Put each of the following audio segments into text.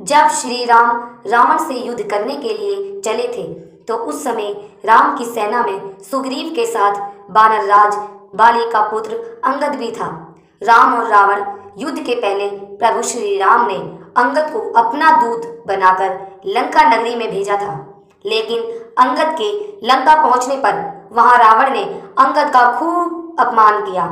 जब श्री राम रावण से युद्ध करने के लिए चले थे तो उस समय राम की सेना में सुग्रीव के साथ वानर राज बाली का पुत्र अंगद भी था। राम और रावण युद्ध के पहले प्रभु श्री राम ने अंगद को अपना दूत बनाकर लंका नगरी में भेजा था, लेकिन अंगद के लंका पहुंचने पर वहां रावण ने अंगद का खूब अपमान किया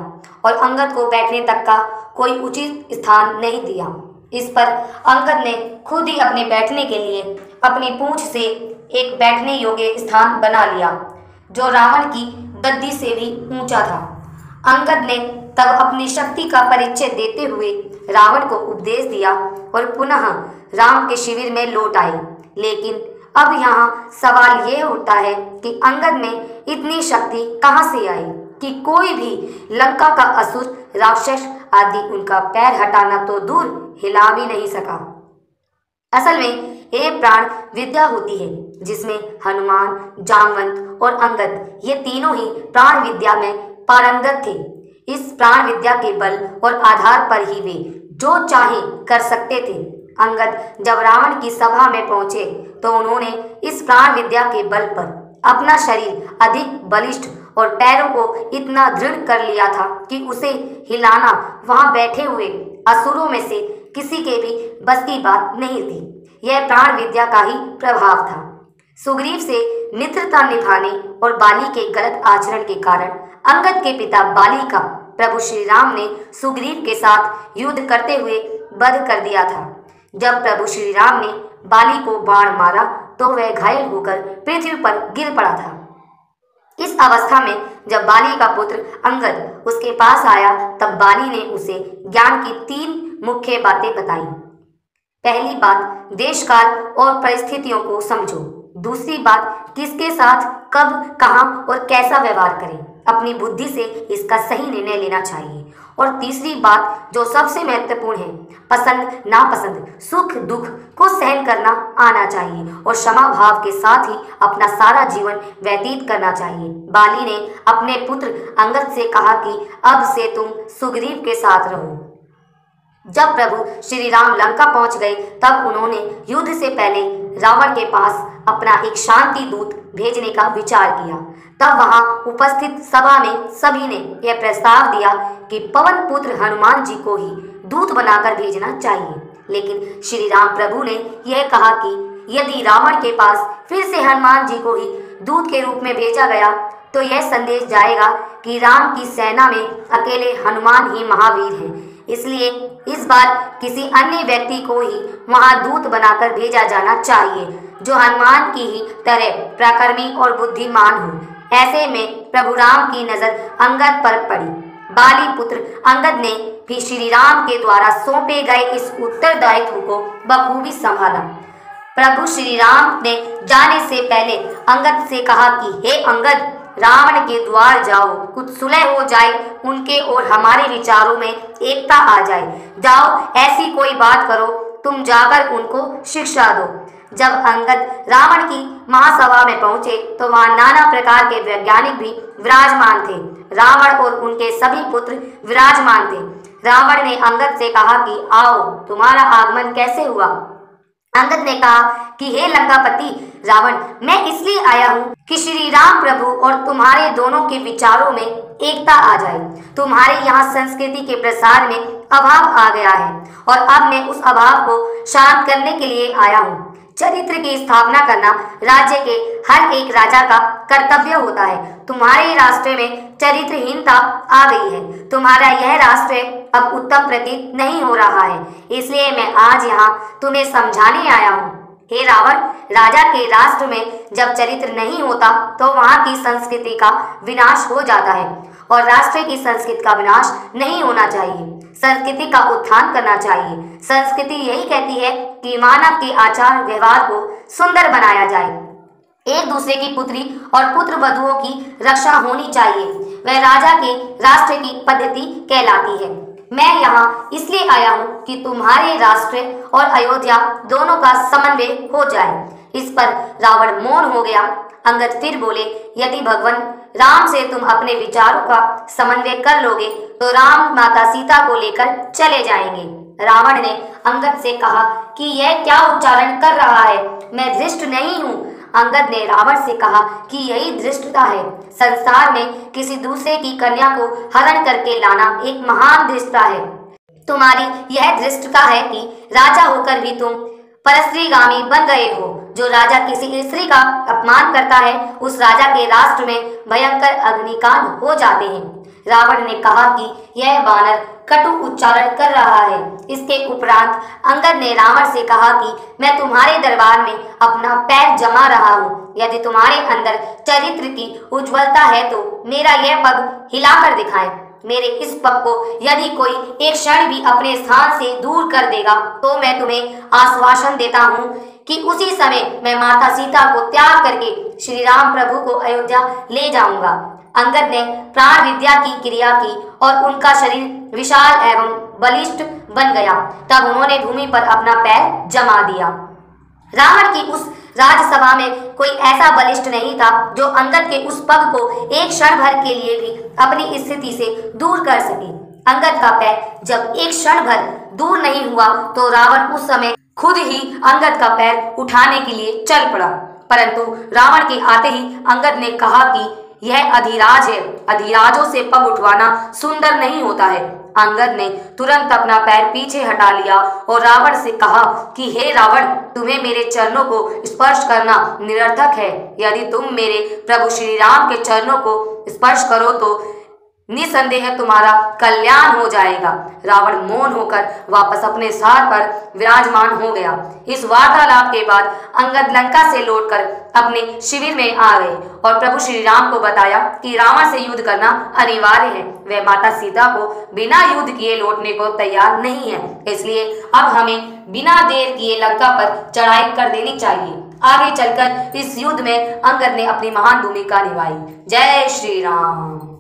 और अंगद को बैठने तक का कोई उचित स्थान नहीं दिया। इस पर अंगद ने खुद ही अपने बैठने के लिए अपनी पूंछ से एक बैठने योग्य स्थान बना लिया, जो रावण की गद्दी से भी ऊंचा था। अंगद ने तब अपनी शक्ति का परिचय देते हुए रावण को उपदेश दिया और पुनः राम के शिविर में लौट आए। लेकिन अब यहाँ सवाल ये उठता है कि अंगद में इतनी शक्ति कहाँ से आई कि कोई भी लंका का असुर राक्षस आदि उनका पैर हटाना तो दूर हिला भी नहीं सका। असल में ये प्राण विद्या होती है जिसमें हनुमान, जामवंत और अंगद ये तीनों ही प्राण विद्या में पारंगत थे। इस प्राण विद्या के बल और आधार पर ही वे जो चाहे कर सकते थे। अंगद जब रावण की सभा में पहुंचे तो उन्होंने इस प्राण विद्या के बल पर अपना शरीर अधिक बलिष्ठ और पैरों को इतना दृढ़ कर लिया था कि उसे हिलाना वहां बैठे हुए असुरों में से किसी के भी बस की बात नहीं थी। यह प्राण विद्या का ही प्रभाव था। सुग्रीव से मित्रता निभाने और बाली के गलत आचरण के कारण अंगद के पिता बाली का प्रभु श्री राम ने सुग्रीव के साथ युद्ध करते हुए वध कर दिया था। जब प्रभु श्री राम ने बाली को बाण मारा तो वह घायल होकर पृथ्वी पर गिर पड़ा था। इस अवस्था में जब बाली का पुत्र अंगद उसके पास आया तब बाली ने उसे ज्ञान की 3 मुख्य बातें बताई। पहली बात, देश काल और परिस्थितियों को समझो। दूसरी बात, किसके साथ कब कहाँ और कैसा व्यवहार करें, अपनी बुद्धि से इसका सही निर्णय लेना चाहिए। और तीसरी बात जो सबसे महत्वपूर्ण है, पसंद नापसंद, सुख दुख को सहन करना आना चाहिए और क्षमा भाव के साथ ही अपना सारा जीवन व्यतीत करना चाहिए। बाली ने अपने पुत्र अंगद से कहा कि अब से तुम सुग्रीव के साथ रहो। जब प्रभु श्री राम लंका पहुंच गए तब उन्होंने युद्ध से पहले रावण के पास अपना एक शांति दूत भेजने का विचार किया। तब वहां उपस्थित सभा में सभी ने यह प्रस्ताव दिया कि पवन पुत्र हनुमान जी को ही दूत बनाकर भेजना चाहिए। लेकिन श्री राम प्रभु ने यह कहा कि यदि रावण के पास फिर से हनुमान जी को ही दूत के रूप में भेजा गया तो यह संदेश जाएगा कि राम की सेना में अकेले हनुमान ही महावीर हैं। इसलिए इस बार किसी अन्य व्यक्ति को ही वहां दूत बनाकर भेजा जाना चाहिए जो हनुमान की ही तरह पराक्रमी और बुद्धिमान हो। ऐसे में प्रभु राम की नजर अंगद पर पड़ी। बाली पुत्र अंगद ने भी श्री राम के द्वारा सौंपे गए इस उत्तरदायित्व को बखूबी संभाला। प्रभु श्री राम ने जाने से पहले अंगद से कहा कि हे अंगद, रावण के द्वार जाओ, कुछ सुलह हो जाए, उनके और हमारे विचारों में एकता आ जाए। जाओ, ऐसी कोई बात करो, तुम जाकर उनको शिक्षा दो। जब अंगद रावण की महासभा में पहुंचे तो वहां नाना प्रकार के वैज्ञानिक भी विराजमान थे। रावण और उनके सभी पुत्र विराजमान थे। रावण ने अंगद से कहा कि आओ, तुम्हारा आगमन कैसे हुआ? अंगद ने कहा कि हे लंकापति रावण, मैं इसलिए आया हूँ कि श्री राम प्रभु और तुम्हारे दोनों के विचारों में एकता आ जाए। तुम्हारे यहाँ संस्कृति के प्रसार में अभाव आ गया है और अब मैं उस अभाव को शांत करने के लिए आया हूँ। चरित्र की स्थापना करना राज्य के हर एक राजा का कर्तव्य होता है। तुम्हारे राष्ट्र में चरित्रहीनता आ गई है। तुम्हारा यह राष्ट्र अब उत्तम प्रतीत नहीं हो रहा है। इसलिए मैं आज यहाँ तुम्हें समझाने आया हूँ। हे रावण, राजा के राष्ट्र में जब चरित्र नहीं होता तो वहाँ की संस्कृति का विनाश हो जाता है और राष्ट्र की संस्कृति का विनाश नहीं होना चाहिए। संस्कृति का उत्थान करना चाहिए। संस्कृति यही कहती है कि मानव के आचार व्यवहार को सुंदर बनाया जाए। एक दूसरे की पुत्री और पुत्र वधुओं की रक्षा होनी चाहिए। वह राजा के राष्ट्र की पद्धति कहलाती है। मैं यहाँ इसलिए आया हूँ कि तुम्हारे राष्ट्र और अयोध्या दोनों का समन्वय हो जाए। इस पर रावण मौन हो गया। अंगद फिर बोले, यदि भगवान राम से तुम अपने विचारों का समन्वय कर लोगे तो राम माता सीता को लेकर चले जाएंगे। रावण ने अंगद से कहा कि यह क्या उच्चारण कर रहा है, मैं धृष्ट नहीं हूँ। अंगद ने रावण से कहा कि यही धृष्टता है। संसार में किसी दूसरे की कन्या को हरण करके लाना एक महान धृष्टता है। तुम्हारी यह धृष्टता है कि राजा होकर भी तुम परस्त्रीगामी बन गए हो। जो राजा किसी स्त्री का अपमान करता है, उस राजा के राष्ट्र में भयंकर अग्निकांड हो जाते हैं। रावण ने कहा कि यह बानर कटु उच्चारण कर रहा है। इसके उपरांत अंगद ने रावण से कहा कि मैं तुम्हारे दरबार में अपना पैर जमा रहा हूँ। यदि तुम्हारे अंदर चरित्र की उज्ज्वलता है तो मेरा यह पग हिलाकर दिखाएं। मेरे इस पग को यदि कोई एक क्षण भी अपने स्थान से दूर कर देगा तो मैं तुम्हें आश्वासन देता हूँ कि उसी समय मैं माता सीता को त्याग करके श्री राम प्रभु को अयोध्या ले जाऊंगा। अंगद ने प्राण विद्या की क्रिया की और उनका शरीर विशाल एवं बलिष्ठ बन गया। तब उन्होंने भूमि पर अपना पैर जमा दिया। रावण की उस राजसभा में कोई ऐसा बलिष्ठ नहीं था जो अंगद के उस पग को एक क्षण भर के लिए भी अपनी स्थिति से दूर कर सके। अंगद का पैर जब एक क्षण भर दूर नहीं हुआ तो रावण उस समय खुद ही अंगद का पैर उठाने के लिए चल पड़ा, परंतु रावण के आते ही अंगद ने कहा कि यह अधिराज है, अधिराजों से पग उठवाना सुंदर नहीं होता है। अंगद ने तुरंत अपना पैर पीछे हटा लिया और रावण से कहा कि हे रावण, तुम्हें मेरे चरणों को स्पर्श करना निरर्थक है। यदि तुम मेरे प्रभु श्री राम के चरणों को स्पर्श करो तो निसंदेह तुम्हारा कल्याण हो जाएगा। रावण मौन होकर वापस अपने स्थान पर विराजमान हो गया। इस वार्तालाप के बाद अंगद लंका से लौटकर अपने शिविर में आ गए और प्रभु श्री राम को बताया कि रावण से युद्ध करना अनिवार्य है। वे माता सीता को बिना युद्ध किए लौटने को तैयार नहीं है, इसलिए अब हमें बिना देर किए लंका पर चढ़ाई कर देनी चाहिए। आगे चलकर इस युद्ध में अंगद ने अपनी महान भूमिका निभाई। जय श्री राम।